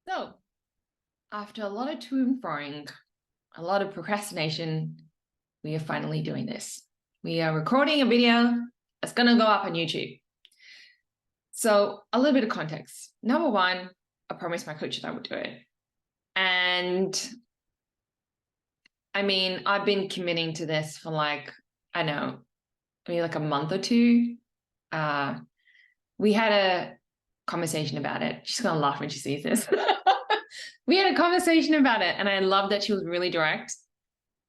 So, after a lot of to and froing, a lot of procrastination, we are finally doing this. We are recording a video that's going to go up on YouTube. So, a little bit of context. Number one, I promised my coach that I would do it. And I mean, I've been committing to this for maybe like a month or two. We had a conversation about it. She's going to laugh when she sees this. We had a conversation about it, and I love that she was really direct.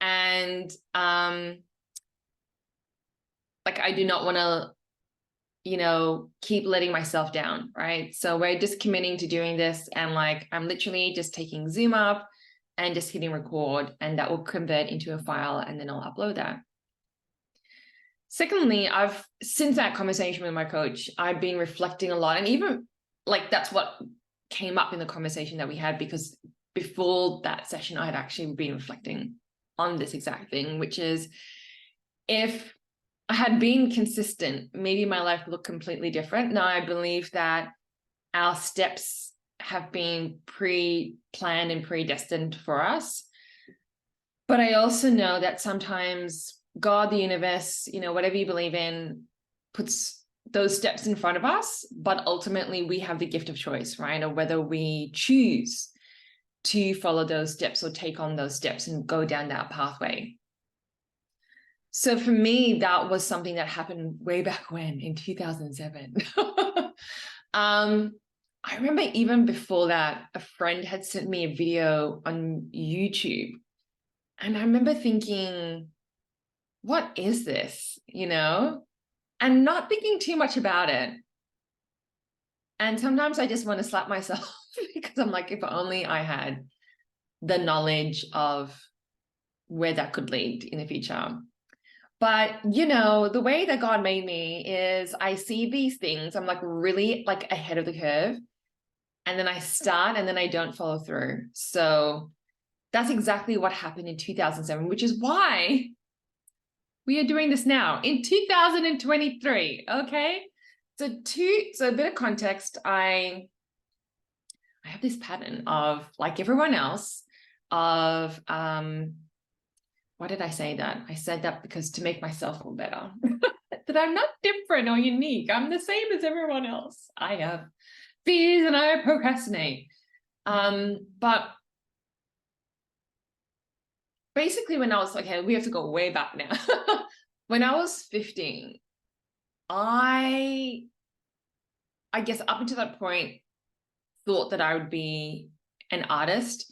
And I do not want to, keep letting myself down, right? So we're just committing to doing this, and I'm literally just taking Zoom up and just hitting record, and that will convert into a file, and then I'll upload that. Secondly, since that conversation with my coach, I've been reflecting a lot, and even that's what came up in the conversation that we had, because before that session, I had actually been reflecting on this exact thing, which is, if I had been consistent, maybe my life would look completely different. Now, I believe that our steps have been pre-planned and predestined for us. But I also know that sometimes God, the universe, whatever you believe in, puts those steps in front of us, but ultimately we have the gift of choice, right? Or whether we choose to follow those steps or take on those steps and go down that pathway. So for me, that was something that happened way back when, in 2007. I remember even before that, a friend had sent me a video on YouTube. And I remember thinking, what is this? And not thinking too much about it. And sometimes I just want to slap myself because I'm like, if only I had the knowledge of where that could lead in the future. But, the way that God made me is, I see these things, I'm really ahead of the curve. And then I start and then I don't follow through. So that's exactly what happened in 2007, which is why we are doing this now in 2023. Okay. So a bit of context. I have this pattern of, like everyone else, of, why did I say that? I said that because to make myself feel better, that I'm not different or unique. I'm the same as everyone else. I have fears and I procrastinate. But basically, when I was, okay, we have to go way back now. When I was 15, I guess up until that point, thought that I would be an artist.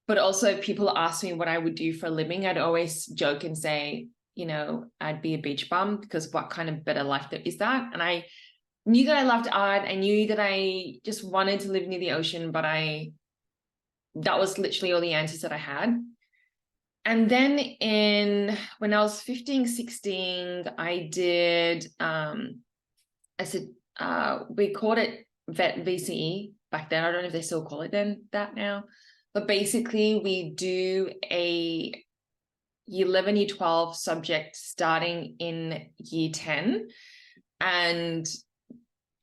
But also, people asked me what I would do for a living, I'd always joke and say, I'd be a beach bum, because what kind of better life is that? And I knew that I loved art. I knew that I just wanted to live near the ocean, but that was literally all the answers that I had. And then when I was 15, 16, I did, we called it VET VCE back then. I don't know if they still call it that now. But basically, we do a year 11, year 12 subject starting in year 10. And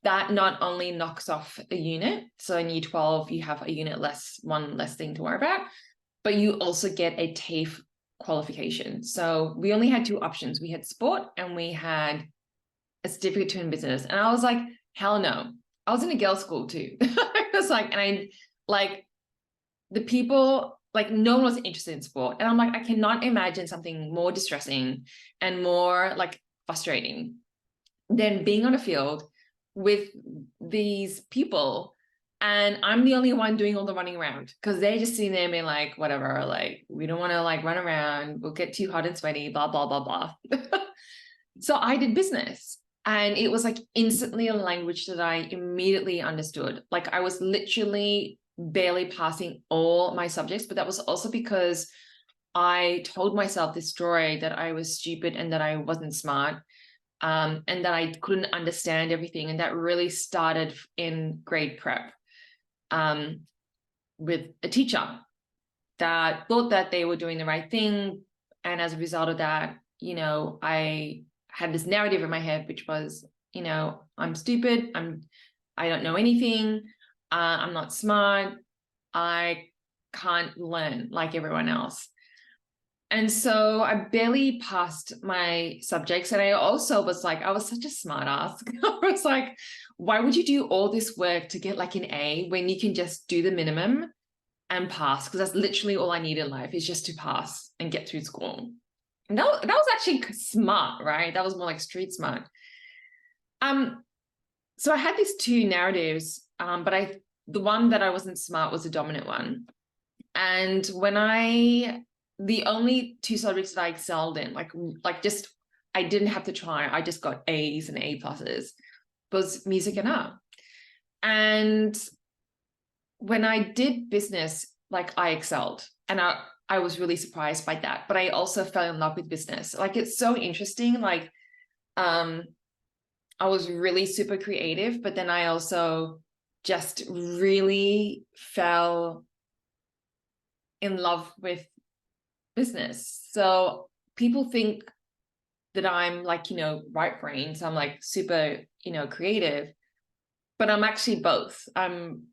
that not only knocks off a unit, so in year 12, you have a unit less, one less thing to worry about, but you also get a TAFE qualification. So we only had two options. We had sport and we had a certificate to in business. And I was like, hell no. I was in a girls' school too. I was like, the people, no one was interested in sport. And I'm like, I cannot imagine something more distressing and more frustrating than being on a field with these people. And I'm the only one doing all the running around, because they're just sitting there being like, whatever, we don't want to run around. We'll get too hot and sweaty, blah, blah, blah, blah. So I did business. And it was instantly a language that I immediately understood. I was literally barely passing all my subjects, but that was also because I told myself this story that I was stupid and that I wasn't smart, and that I couldn't understand everything. And that really started in grade prep, with a teacher that thought that they were doing the right thing. And as a result of that, I had this narrative in my head, which was, I'm stupid. I don't know anything. I'm not smart. I can't learn like everyone else. And so I barely passed my subjects. And I also was like, I was such a smart ass. I was like, why would you do all this work to get like an A when you can just do the minimum and pass? Because that's literally all I need in life, is just to pass and get through school. And that was actually smart, right? That was more like street smart. So I had these two narratives, but the one that I wasn't smart was the dominant one. And the only two subjects that I excelled in, like just, I didn't have to try, I just got A's and A pluses, was music and art. And when I did business, like I excelled, and I was really surprised by that. But I also fell in love with business. Like, it's so interesting. Like, I was really super creative, but then I also just really fell in love with business. So people think that I'm like, right brain. So I'm like super, creative, but I'm actually both. I'm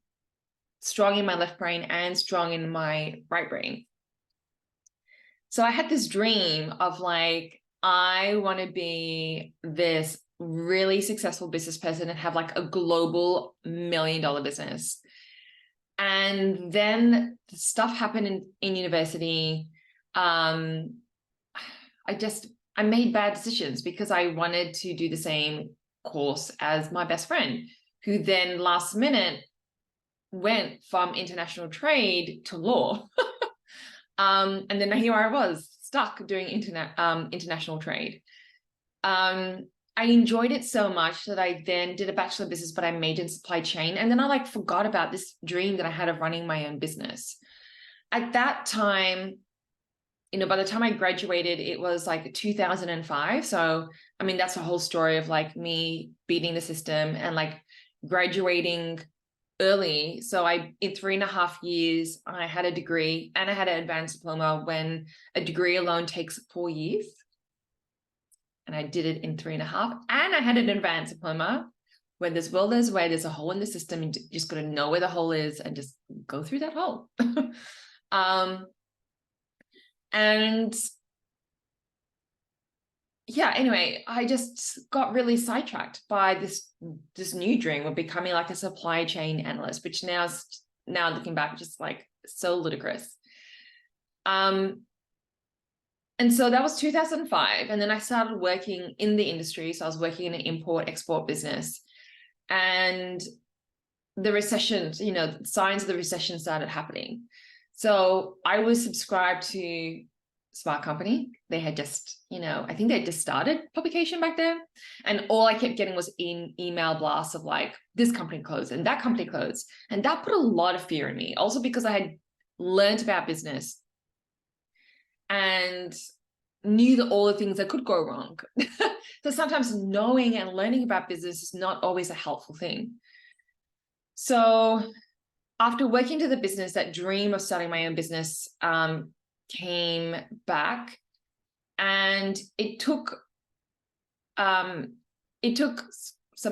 strong in my left brain and strong in my right brain. So I had this dream of like, I want to be this really successful business person and have like a global $1 million business. And then stuff happened in university. I made bad decisions because I wanted to do the same course as my best friend, who then last minute went from international trade to law. And then here I was stuck doing international trade. I enjoyed it so much that I then did a Bachelor of Business, but I majored in supply chain. And then I like forgot about this dream that I had of running my own business. At that time, by the time I graduated, it was like 2005. So, I mean, that's a whole story of like me beating the system and like graduating early. So in 3.5 years, I had a degree and I had an advanced diploma, when a degree alone takes 4 years. And I did it in 3.5. And I had an advanced diploma, where there's a hole in the system. You just got to know where the hole is and just go through that hole. And yeah, anyway, I just got really sidetracked by this new dream of becoming like a supply chain analyst, which now looking back, just like so ludicrous. And so that was 2005. And then I started working in the industry. So I was working in an import-export business. And the recession, signs of the recession started happening. So I was subscribed to Smart Company. They had just, I think they had just started publication back then. And all I kept getting was email blasts of like, this company closed and that company closed. And that put a lot of fear in me. Also because I had learned about business and knew that all the things that could go wrong. So sometimes knowing and learning about business is not always a helpful thing. So after working to the business, that dream of starting my own business came back, and it took some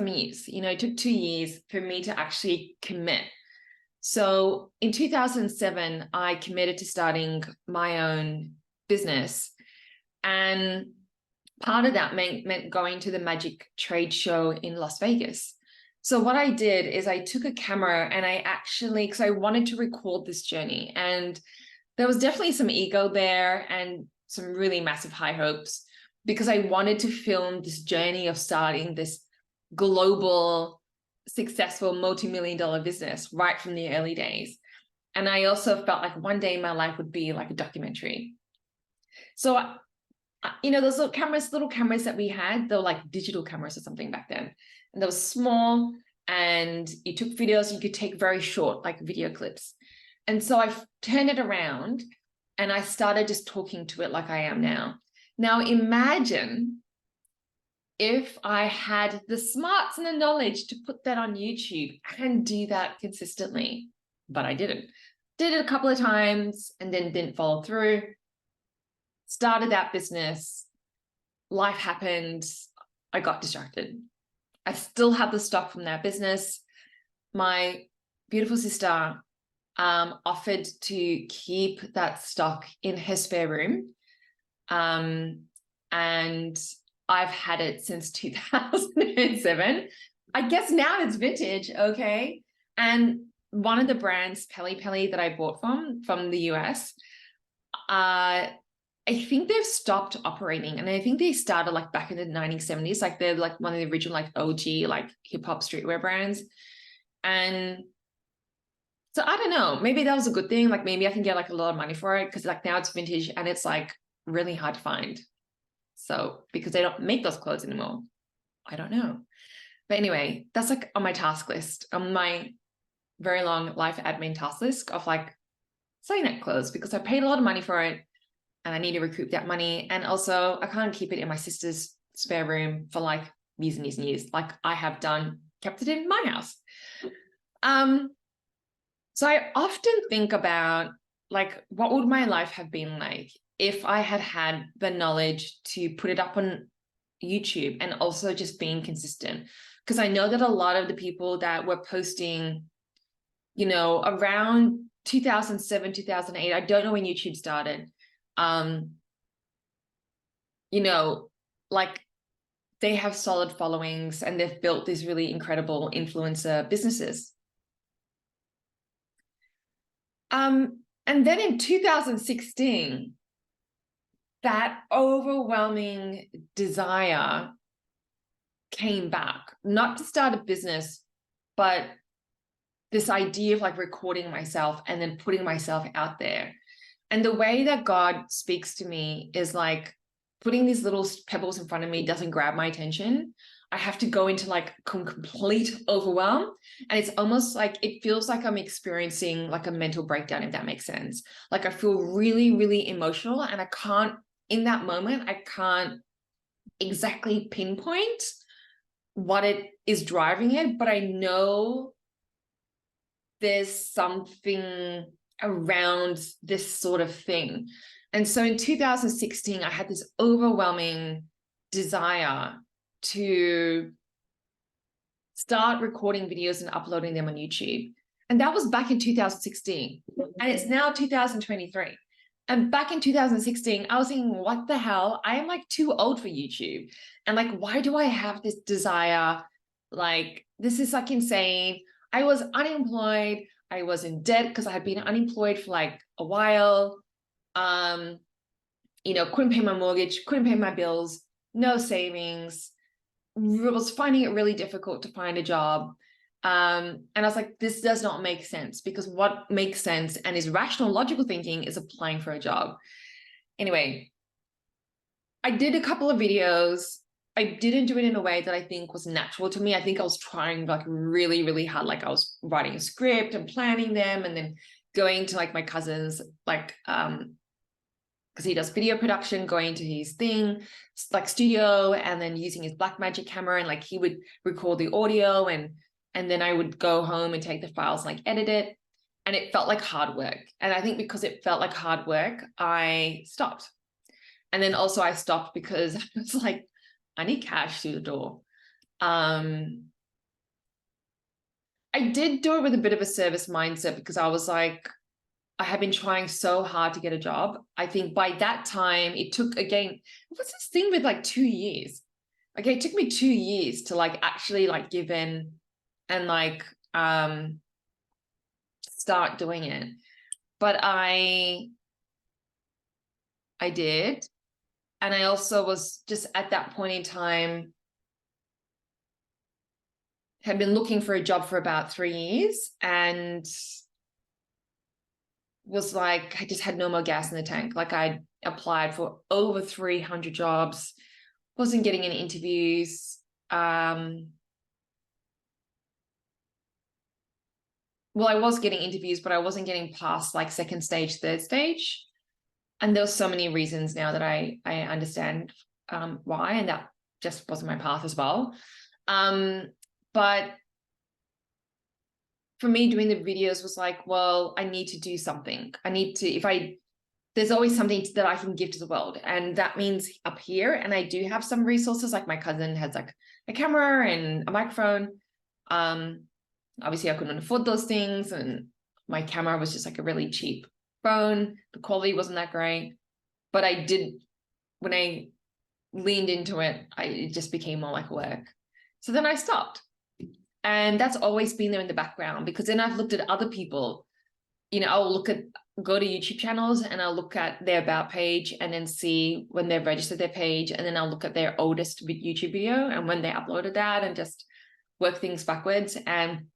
years. It took 2 years for me to actually commit. So in 2007, I committed to starting my own business. And part of that meant going to the Magic Trade Show in Las Vegas. So what I did is I took a camera and because I wanted to record this journey. And there was definitely some ego there and some really massive high hopes, because I wanted to film this journey of starting this global, successful, multi-million-dollar business right from the early days. And I also felt like one day my life would be like a documentary. So those little cameras that we had, they were like digital cameras or something back then. And they were small, and you took videos, you could take very short, like video clips. And so I turned it around and I started just talking to it like I am now. Now imagine if I had the smarts and the knowledge to put that on YouTube and do that consistently, but I didn't. Did it a couple of times and then didn't follow through. Started that business, life happened, I got distracted. I still have the stock from that business. My beautiful sister offered to keep that stock in her spare room. And I've had it since 2007. I guess now it's vintage, okay? And one of the brands, Peli Peli, that I bought from the US, I think they've stopped operating, and I think they started like back in the 1970s. Like they're like one of the original like OG like hip hop streetwear brands. And so I don't know, maybe that was a good thing. Like maybe I can get like a lot of money for it because like now it's vintage and it's like really hard to find. So because they don't make those clothes anymore, I don't know. But anyway, that's like on my task list, on my very long life admin task list of like selling that clothes because I paid a lot of money for it and I need to recoup that money. And also I can't keep it in my sister's spare room for like years and years and years. Like I have done, kept it in my house. So I often think about like, what would my life have been like if I had had the knowledge to put it up on YouTube and also just being consistent? Because I know that a lot of the people that were posting, you know, around 2007, 2008, I don't know when YouTube started, you know, like they have solid followings and they've built these really incredible influencer businesses. And then in 2016, that overwhelming desire came back, not to start a business, but this idea of like recording myself and then putting myself out there. And the way that God speaks to me is like putting these little pebbles in front of me doesn't grab my attention. I have to go into like complete overwhelm. And it's almost like, it feels like I'm experiencing like a mental breakdown, if that makes sense. Like I feel really, really emotional and I can't, in that moment, I can't exactly pinpoint what it is driving it, but I know there's something around this sort of thing. And so in 2016, I had this overwhelming desire to start recording videos and uploading them on YouTube. And that was back in 2016. And it's now 2023. And back in 2016, I was thinking, what the hell? I am like too old for YouTube. And like, why do I have this desire? Like, this is like insane. I was unemployed. I was in debt because I had been unemployed for like a while. You know, couldn't pay my mortgage, couldn't pay my bills, no savings, was finding it really difficult to find a job. And I was like, this does not make sense, because what makes sense and is rational, logical thinking is applying for a job. Anyway, I did a couple of videos. I didn't do it in a way that I think was natural to me. I think I was trying like really, really hard. Like I was writing a script and planning them and then going to like my cousin's, like, because he does video production, going to his thing, like studio, and then using his Blackmagic camera, and like he would record the audio, and then I would go home and take the files and like edit it. And it felt like hard work. And I think because it felt like hard work, I stopped. And then also I stopped because I was like, I need cash through the door. I did do it with a bit of a service mindset, because I was like, I had been trying so hard to get a job. I think by that time, it took, again, what's this thing with like 2 years? Okay, it took me 2 years to like actually like give in and like start doing it. But I did. And I also was just at that point in time, had been looking for a job for about 3 years, and was like, I just had no more gas in the tank. Like I applied for over 300 jobs, wasn't getting any interviews. Well, I was getting interviews, but I wasn't getting past like second stage, third stage. And there were so many reasons now that I understand why, and that just wasn't my path as well. But for me, doing the videos was like, well, I need to do something. I need to, there's always something that I can give to the world. And that means up here, and I do have some resources, like my cousin has like a camera and a microphone. Obviously I couldn't afford those things, and My camera was just like a really cheap phone. The quality wasn't that great. But when I leaned into it, it just became more like work. So then I stopped. And that's always been there in the background, because then I've looked at other people, I'll go to YouTube channels and I'll look at their about page and then see when they've registered their page. And then I'll look at their oldest YouTube video and when they uploaded that, and just work things backwards. And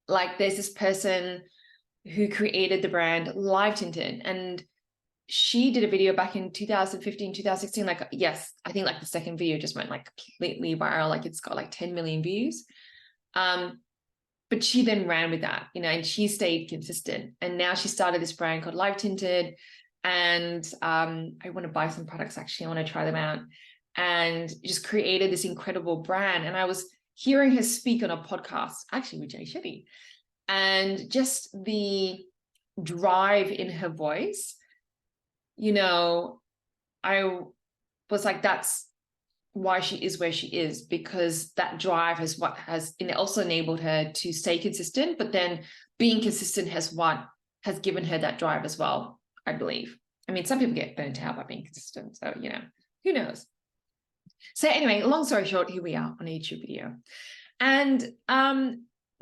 like, there's this person who created the brand Live Tinted, and she did a video back in 2015, 2016. Like, yes, I think like the second video just went like completely viral. Like, it's got like 10 million views. But she then ran with that, and she stayed consistent. And now she started this brand called Live Tinted. And I want to buy some products, actually. I want to try them out. And just created this incredible brand. And I was hearing her speak on a podcast, actually with Jay Shetty. And just the drive in her voice, I was like, that's why she is where she is, because that drive is what has also enabled her to stay consistent. But then being consistent has given her that drive as well, I believe. I mean, some people get burnt out by being consistent, so who knows. So anyway, long story short, here we are on a YouTube video, and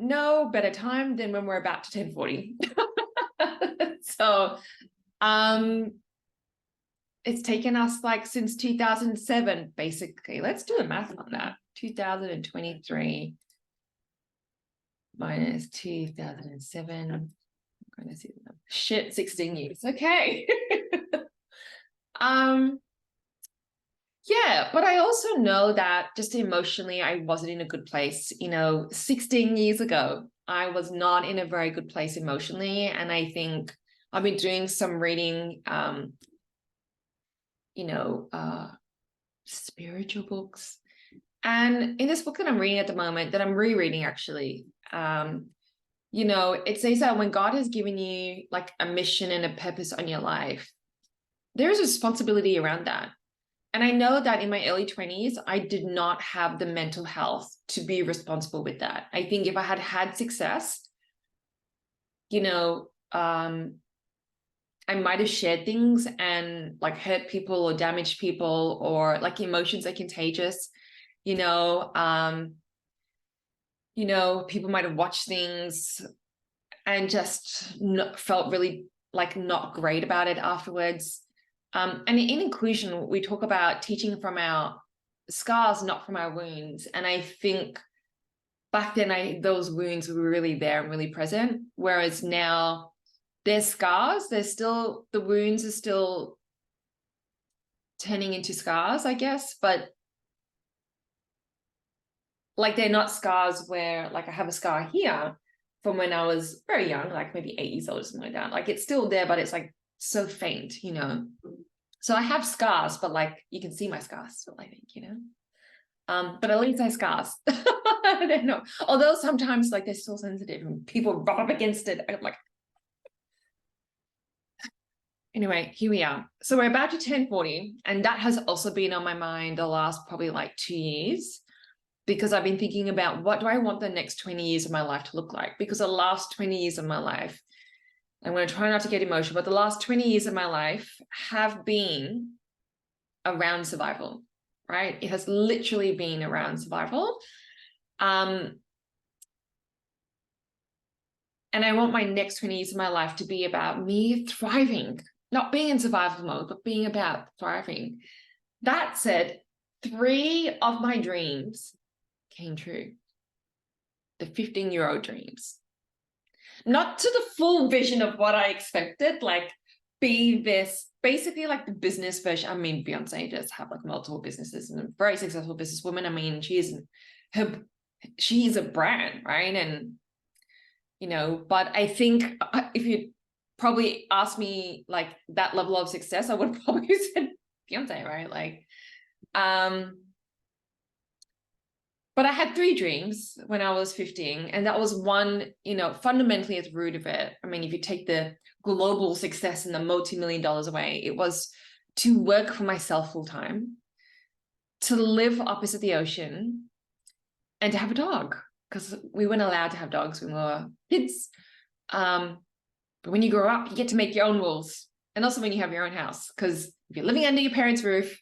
no better time than when we're about to turn 40. So it's taken us like since 2007, basically. Let's do the math on that. 2023 minus 2007. I'm going to see the number. Shit, 16 years. Okay. Yeah, but I also know that just emotionally, I wasn't in a good place. 16 years ago, I was not in a very good place emotionally. And I think I've been doing some reading, spiritual books. And in this book that I'm reading at the moment, that I'm rereading actually, it says that when God has given you like a mission and a purpose on your life, there is a responsibility around that. And I know that in my early 20s, I did not have the mental health to be responsible with that. I think if I had success, I might have shared things and like hurt people or damaged people, or like emotions are contagious, people might have watched things and just felt really like not great about it afterwards. And in inclusion, we talk about teaching from our scars, not from our wounds. And I think back then those wounds were really there and really present, whereas now there's scars, the wounds are still turning into scars, I guess, but like they're not scars where like I have a scar here from when I was very young, like maybe 8 years old or something like that. Like it's still there, but it's like so faint, So I have scars, but like you can see my scars still, I think, but at least I have scars. I don't know. Although sometimes like they're still sensitive and people rub up against it. I'm like, anyway, here we are. So we're about to turn 40, and that has also been on my mind the last probably like 2 years, because I've been thinking about what do I want the next 20 years of my life to look like? Because the last 20 years of my life, I'm going to try not to get emotional, but the last 20 years of my life have been around survival, right? It has literally been around survival. And I want my next 20 years of my life to be about me thriving, not being in survival mode, but being about thriving. That said, 3 of my dreams came true. The 15-year-old dreams. Not to the full vision of what I expected, like be this, basically like the business version. I mean, Beyonce does have like multiple businesses and a very successful businesswoman. I mean, she's a brand, right? And, but I think if you probably asked me like that level of success, I would have probably said Beyonce, right? Like, but I had 3 dreams when I was 15, and that was one, fundamentally at the root of it. I mean, if you take the global success and the multi-million dollars away, it was to work for myself full time, to live opposite the ocean, and to have a dog, because we weren't allowed to have dogs when we were kids. But when you grow up, you get to make your own rules. And also when you have your own house, because if you're living under your parents' roof,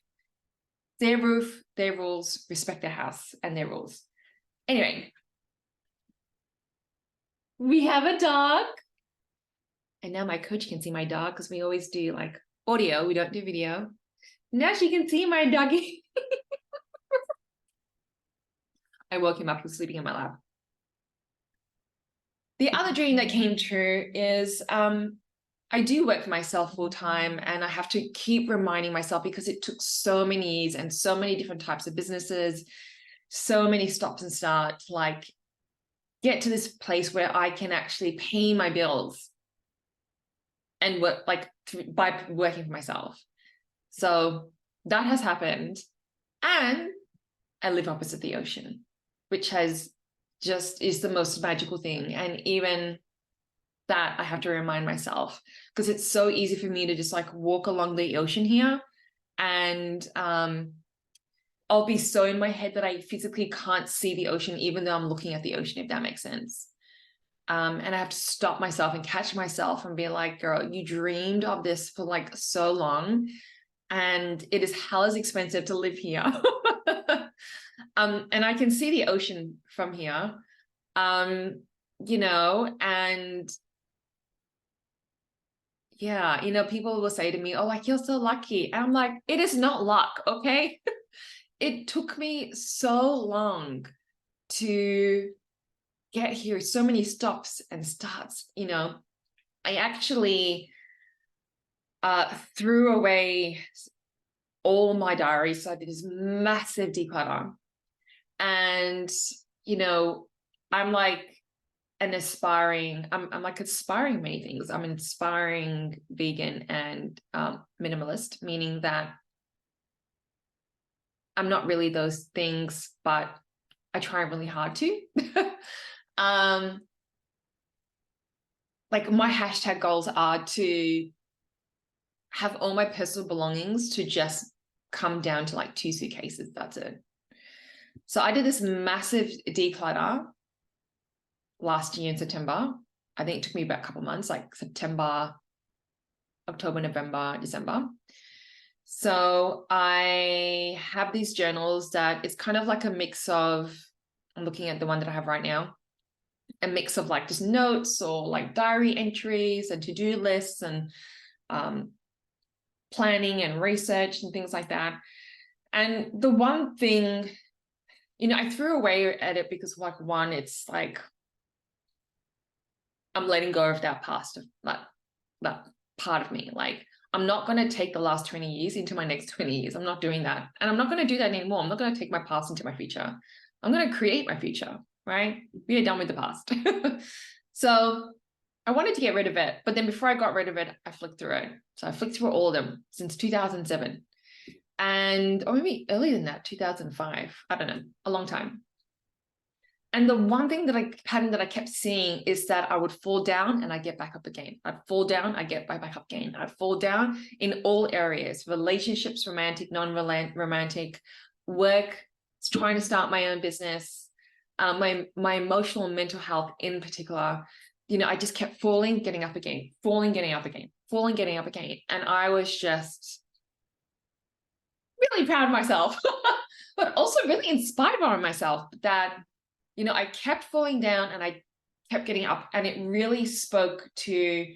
their rules, respect their house and their rules. Anyway, we have a dog. And now my coach can see my dog, because we always do like audio. We don't do video. Now she can see my doggy. I woke him up. He was sleeping in my lap. The other dream that came true is I do work for myself full time, and I have to keep reminding myself, because it took so many years and so many different types of businesses, so many stops and starts, like get to this place where I can actually pay my bills and work like by working for myself. So that has happened, and I live opposite the ocean, which has just is the most magical thing. And even that I have to remind myself, because it's so easy for me to just like walk along the ocean here, and I'll be so in my head that I physically can't see the ocean, even though I'm looking at the ocean, if that makes sense. And I have to stop myself and catch myself and be like, girl, you dreamed of this for like so long, and it is hell expensive to live here. And I can see the ocean from here, you know, and yeah, you know, people will say to me, oh, like, you're so lucky. And I'm like, it is not luck, okay? It took me so long to get here, so many stops and starts, you know. I actually threw away all my diaries. So I did this massive declutter. And, you know, I'm like an aspiring, I'm like aspiring many things. I'm an aspiring vegan and minimalist, meaning that I'm not really those things, but I try really hard to. Like my hashtag goals are to have all my personal belongings to just come down to like 2 suitcases. That's it. So I did this massive declutter last year in September. I think it took me about a couple of months, like September, October, November, December. So I have these journals that it's kind of like a mix of, I'm looking at the one that I have right now, a mix of like just notes or like diary entries and to-do lists and planning and research and things like that. And the one thing, you know, I threw away at it because like, one, it's like, I'm letting go of that past, that part of me. Like, I'm not going to take the last 20 years into my next 20 years. I'm not doing that. And I'm not going to do that anymore. I'm not going to take my past into my future. I'm going to create my future, right? We are done with the past. So I wanted to get rid of it. But then before I got rid of it, I flicked through it. So I flicked through all of them since 2007. And, or maybe earlier than that, 2005. I don't know, a long time. And the one thing pattern that I kept seeing is that I would fall down and I get back up again. I'd fall down, I get back up again. I'd fall down in all areas: relationships, romantic, non-romantic, work, trying to start my own business, my emotional and mental health in particular. You know, I just kept falling, getting up again, falling, getting up again, falling, getting up again. And I was just really proud of myself, but also really inspired by myself that, you know, I kept falling down and I kept getting up, and it really spoke to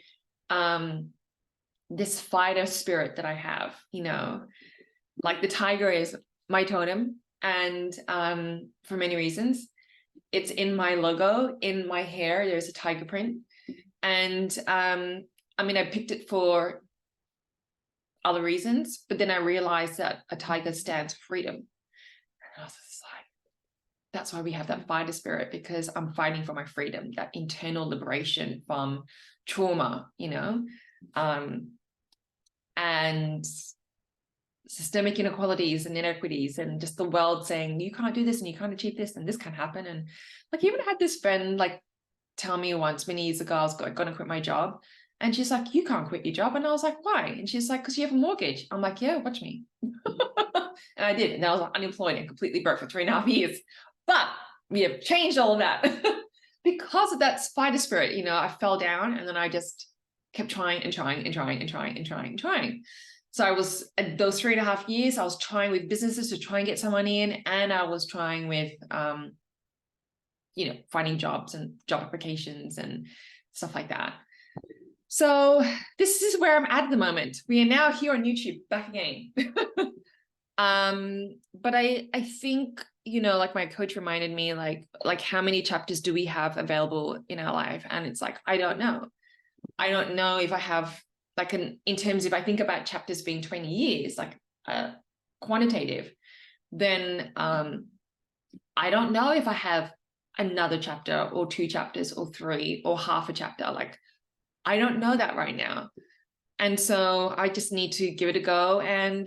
this fighter spirit that I have, you know, like the tiger is my totem, and for many reasons. It's in my logo, in my hair, there's a tiger print. And I mean, I picked it for other reasons, but then I realized that a tiger stands for freedom. And I was just like, that's why we have that fighter spirit, because I'm fighting for my freedom, that internal liberation from trauma, you know, and systemic inequalities and inequities, and just the world saying, you can't do this and you can't achieve this and this can't happen. And like, even had this friend like tell me once many years ago, I was going to quit my job. And she's like, you can't quit your job. And I was like, why? And she's like, because you have a mortgage. I'm like, yeah, watch me. And I did. And I was like, unemployed and completely broke for 3.5 years. But we have changed all of that. because of that spider spirit, you know, I fell down and then I just kept trying and trying and trying and trying and trying and trying. So I was, at those 3.5 years, I was trying with businesses to try and get some money in, and I was trying with, you know, finding jobs and job applications and stuff like that. So this is where I'm at the moment. We are now here on YouTube, back again. But I think, you know, like my coach reminded me, like how many chapters do we have available in our life? And it's like, I don't know. I don't know if I have, like, in terms, if I think about chapters being 20 years, like quantitative, then I don't know if I have another chapter or 2 chapters or 3 or half a chapter. Like, I don't know that right now. And so I just need to give it a go and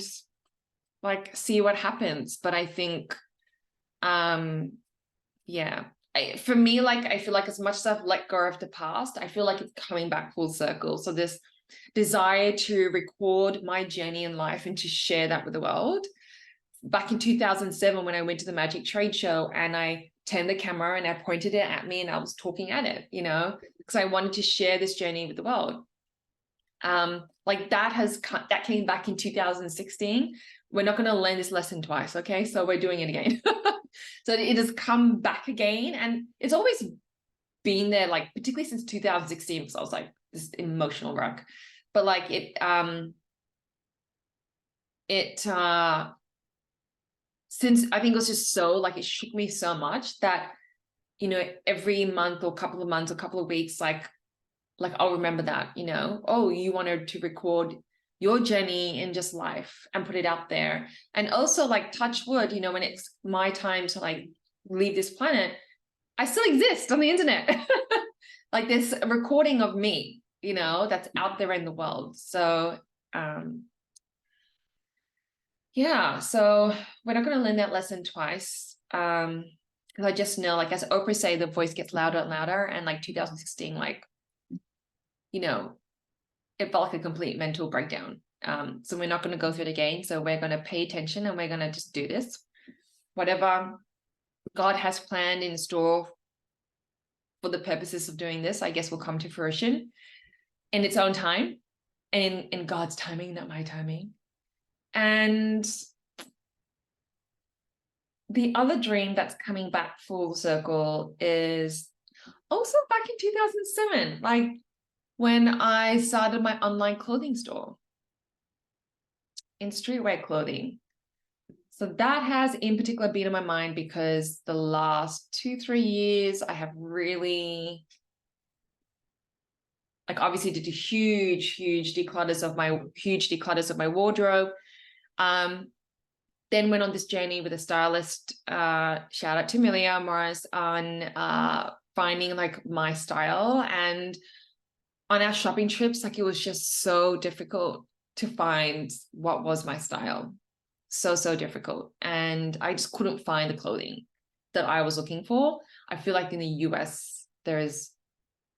like see what happens. But I think, yeah, for me, like, I feel like as much as I've let go of the past, I feel like it's coming back full circle. So this desire to record my journey in life and to share that with the world. Back in 2007, when I went to the Magic Trade Show and I turned the camera and I pointed it at me and I was talking at it, you know, because I wanted to share this journey with the world. Like that came back in 2016. We're not going to learn this lesson twice, okay? So we're doing it again. So it has come back again, and it's always been there, like particularly since 2016, because I was like this emotional wreck. But like since I think it was just so, like, it shook me so much that, you know, every month or couple of months or couple of weeks, like I'll remember that, you know, oh, you wanted to record your journey in just life and put it out there. And also, like, touch wood, you know, when it's my time to like leave this planet, I still exist on the internet. Like this recording of me, you know, that's out there in the world. So yeah, so we're not going to learn that lesson twice. Because I just know, like, as Oprah say, the voice gets louder and louder. And like 2016, like, you know, it felt like a complete mental breakdown. So we're not going to go through it again. So we're going to pay attention and we're going to just do this. Whatever God has planned in store for the purposes of doing this, I guess, will come to fruition in its own time, and in God's timing, not my timing. And the other dream that's coming back full circle is also back in 2007, like when I started my online clothing store in streetwear clothing. So that has in particular been on my mind because the last 2-3 years I have really, like, obviously did a huge declutters of my wardrobe. Then went on this journey with a stylist, shout out to Amelia Morris, on finding like my style. And on our shopping trips, like, it was just so difficult to find what was my style. So difficult. And I just couldn't find the clothing that I was looking for. I feel like in the US there is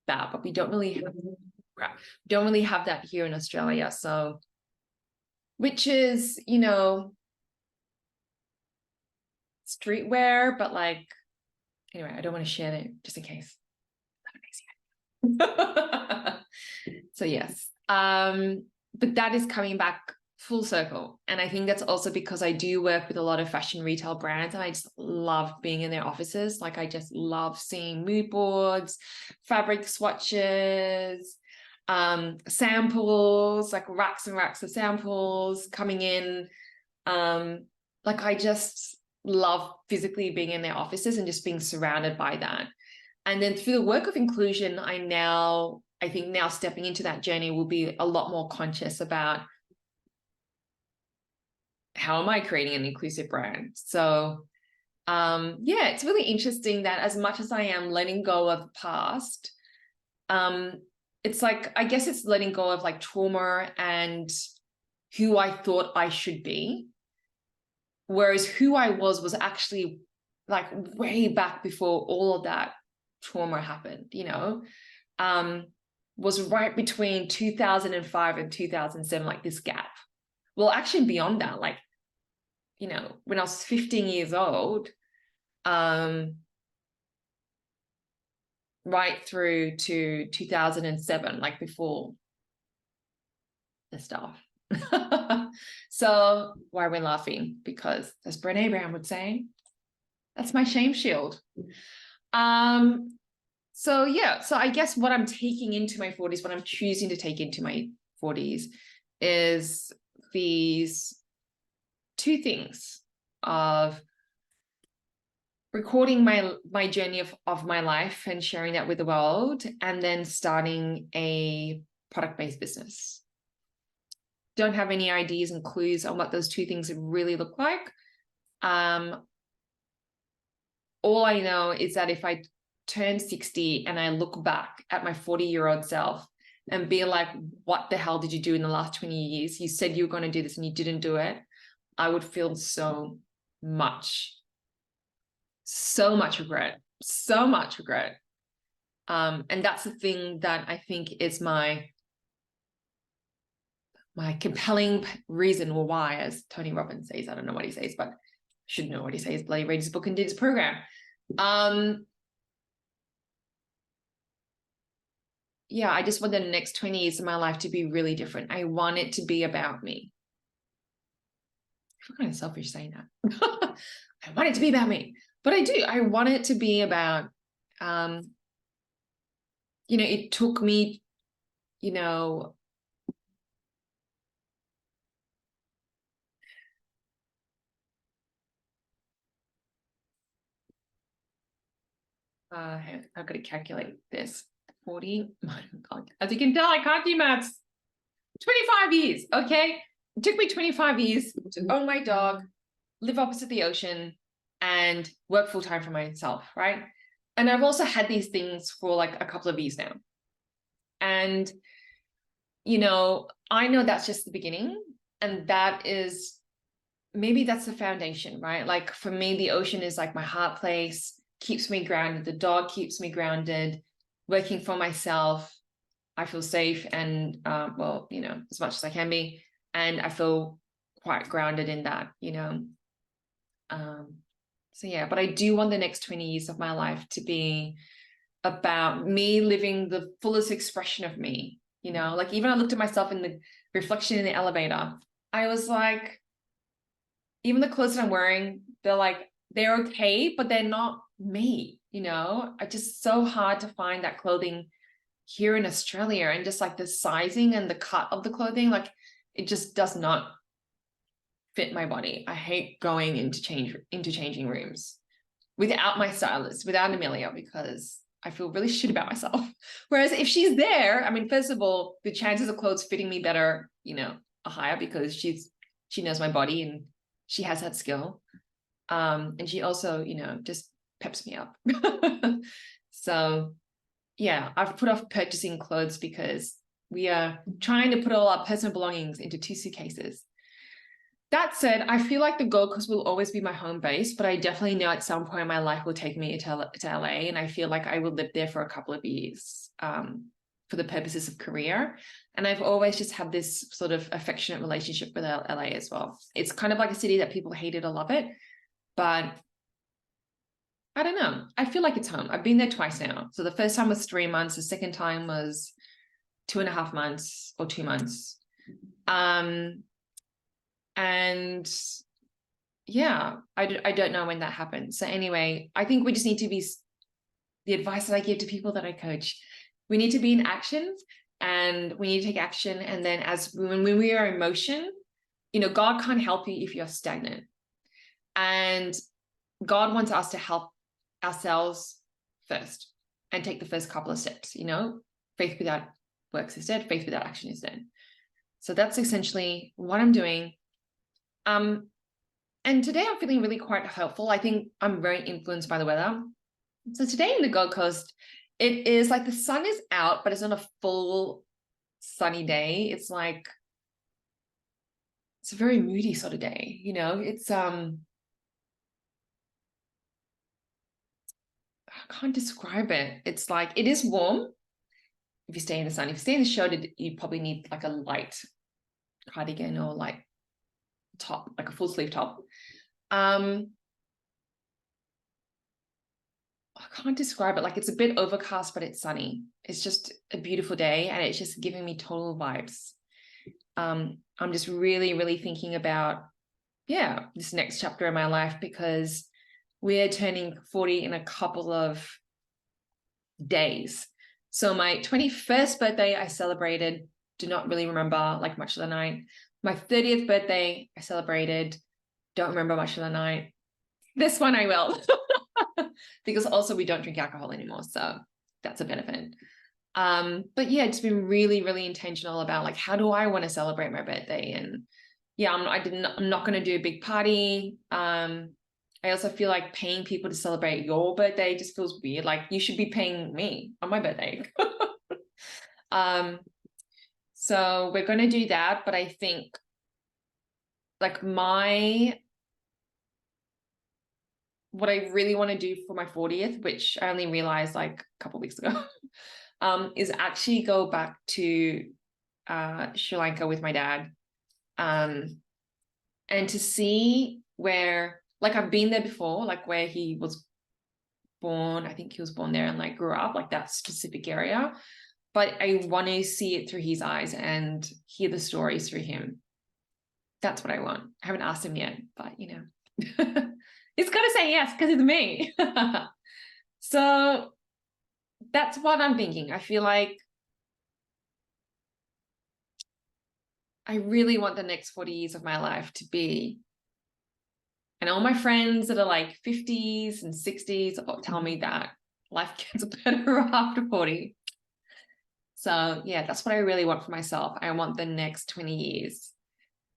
that, but we don't really have that here in Australia. So, which is, you know, streetwear, but like, anyway, I don't want to share it just in case. So yes, but that is coming back full circle. And I think that's also because I do work with a lot of fashion retail brands, and I just love being in their offices. Like, I just love seeing mood boards, fabric swatches, samples, like racks and racks of samples coming in. Like, I just love physically being in their offices and just being surrounded by that. And then through the work of inclusion, I think now stepping into that journey will be a lot more conscious about how am I creating an inclusive brand. So yeah, it's really interesting that as much as I am letting go of the past, it's like, I guess it's letting go of like trauma and who I thought I should be. Whereas who I was actually like way back before all of that trauma happened, you know, was right between 2005 and 2007, like this gap. Well, actually beyond that, like, you know, when I was 15 years old, right through to 2007, like before the stuff. So why we're laughing? Because as Brené Brown would say, that's my shame shield. So yeah, so I guess what I'm taking into my 40s, what I'm choosing to take into my 40s is these two things of recording my journey of my life and sharing that with the world, and then starting a product-based business. Don't have any ideas and clues on what those two things really look like. All I know is that if I turn 60 and I look back at my 40-year-old self and be like, what the hell did you do in the last 20 years? You said you were going to do this and you didn't do it. I would feel so much regret, so much regret. And that's the thing that I think is my compelling reason why, as Tony Robbins says, I don't know what he says, but I should know what he says. Bloody read his book and did his program. Yeah, I just want the next 20 years of my life to be really different. I want it to be about me. I feel kind of selfish saying that. I want it to be about me, but I do. I want it to be about, it took me, I've got to calculate this. 40, as you can tell, I can't do maths. 25 years, okay? It took me 25 years to own my dog, live opposite the ocean, and work full-time for myself, right? And I've also had these things for like a couple of years now. And, I know that's just the beginning. And that is, maybe that's the foundation, right? Like for me, the ocean is like my heart place, keeps me grounded. The dog keeps me grounded. Working for myself, I feel safe and, as much as I can be. And I feel quite grounded in that, So yeah, but I do want the next 20 years of my life to be about me living the fullest expression of me, like even I looked at myself in the reflection in the elevator. I was like, even the clothes that I'm wearing, they're okay, but they're not me, It's just so hard to find that clothing here in Australia, and just like the sizing and the cut of the clothing, like it just does not fit my body. I hate going into changing rooms without my stylist, without Amelia, because I feel really shit about myself. Whereas if she's there, I mean, first of all, the chances of clothes fitting me better, are higher because she knows my body and she has that skill. And she also, just peps me up. So yeah, I've put off purchasing clothes because we are trying to put all our personal belongings into 2 suitcases. That said, I feel like the Gold Coast will always be my home base, but I definitely know at some point my life will take me to LA, and I feel like I will live there for a couple of years for the purposes of career. And I've always just had this sort of affectionate relationship with LA as well. It's kind of like a city that people hate it or love it, but I don't know. I feel like it's home. I've been there twice now. So the first time was 3 months. The second time was 2.5 months or 2 months. And yeah, I don't know when that happened. So anyway, I think we just need to be, the advice that I give to people that I coach, we need to be in action, and we need to take action. And then when we are in motion, God can't help you if you're stagnant. And God wants us to help ourselves first and take the first couple of steps. Faith without works is dead, faith without action is dead. So that's essentially what I'm doing. And today I'm feeling really quite helpful. I think I'm very influenced by the weather. So today in the Gold Coast, it is like the sun is out, but it's not a full sunny day. It's a very moody sort of day. It's I can't describe it. It's like, it is warm if you stay in the sun. If you stay in the shade, you probably need like a light cardigan or like top, like a full sleeve top. I can't describe it. Like, it's a bit overcast, but it's sunny. It's just a beautiful day, and it's just giving me total vibes. I'm just really, really thinking about, this next chapter in my life, because we're turning 40 in a couple of days. So my 21st birthday, I celebrated, do not really remember like much of the night. My 30th birthday, I celebrated, don't remember much of the night. This one I will, because also we don't drink alcohol anymore. So that's a benefit. But yeah, it's been really, really intentional about like, how do I want to celebrate my birthday? And yeah, I'm not going to do a big party. I also feel like paying people to celebrate your birthday just feels weird. Like, you should be paying me on my birthday. So we're going to do that. But I think like what I really want to do for my 40th, which I only realized like a couple of weeks ago, is actually go back to Sri Lanka with my dad, and to see where, like, I've been there before, like where he was born. I think he was born there and like grew up, like that specific area. But I want to see it through his eyes and hear the stories through him. That's what I want. I haven't asked him yet, but you know, he's got to say yes because it's me. So that's what I'm thinking. I feel like I really want the next 40 years of my life to be, and all my friends that are like 50s and 60s tell me that life gets better after 40. So yeah, that's what I really want for myself. I want the next 20 years.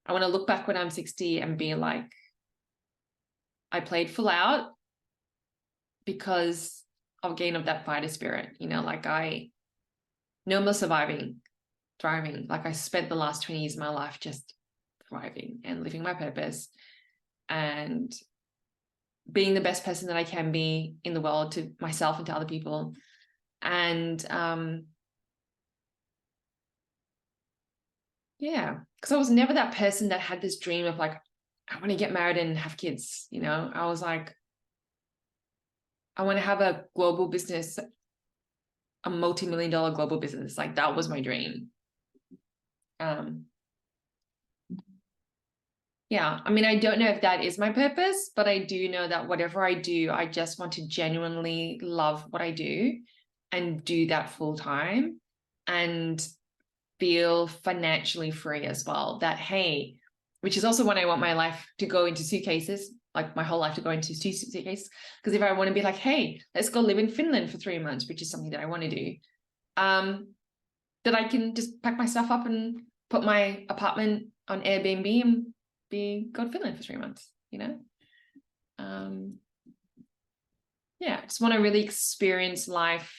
I want to look back when I'm 60 and be like, I played full out because of gain of that fighter spirit, you know, like no more surviving, thriving. Like, I spent the last 20 years of my life just thriving and living my purpose and being the best person that I can be in the world, to myself and to other people. And yeah, because I was never that person that had this dream of like, I want to get married and have kids, you know. I was like, I want to have a global business, a multi-million-dollar global business. Like, that was my dream. Yeah, I mean, I don't know if that is my purpose, but I do know that whatever I do, I just want to genuinely love what I do and do that full time and feel financially free as well. That, hey, which is also when I want my life to go into suitcases, like my whole life to go into suitcases. Because if I want to be like, hey, let's go live in Finland for 3 months, which is something that I want to do, that I can just pack my stuff up and put my apartment on Airbnb and go to Finland for 3 months, you know? Yeah, I just want to really experience life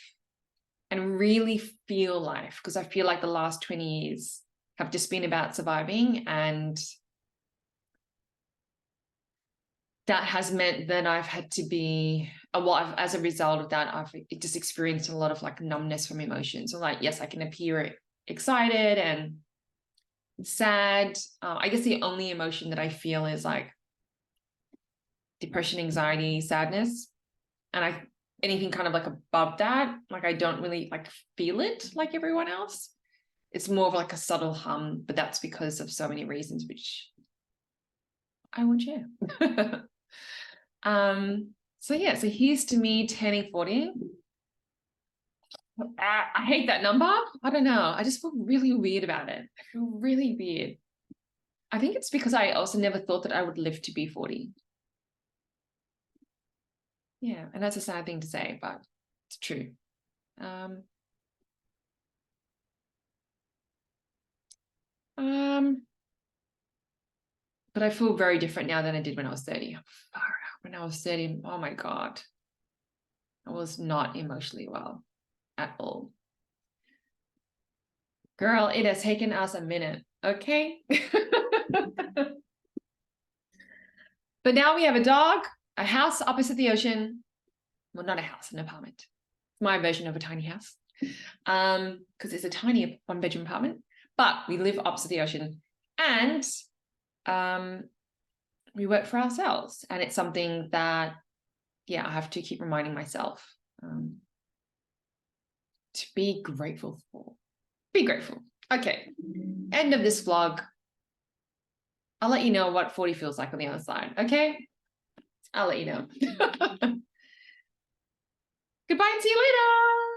and really feel life, because I feel like the last 20 years have just been about surviving, and that has meant that I've had to be, as a result of that, I've just experienced a lot of like numbness from emotions. So like, yes, I can appear excited and sad. I guess the only emotion that I feel is like depression, anxiety, sadness. And anything kind of like above that, like I don't really like feel it like everyone else. It's more of like a subtle hum, but that's because of so many reasons, which I won't share. So yeah, so here's to me turning 40. I hate that number. I don't know. I just feel really weird about it. I feel really weird. I think it's because I also never thought that I would live to be 40. Yeah, and that's a sad thing to say, but it's true. But I feel very different now than I did when I was 30. When I was 30, oh my God, I was not emotionally well at all. Girl, it has taken us a minute, okay? But now we have a dog, a house opposite the ocean. Well, not a house, an apartment. My version of a tiny house. Because it's a tiny 1-bedroom apartment, but we live opposite the ocean, and we work for ourselves. And it's something that, yeah, I have to keep reminding myself to be grateful for. Be grateful. Okay, end of this vlog. I'll let you know what 40 feels like on the other side, okay? I'll let you know. Goodbye and see you later.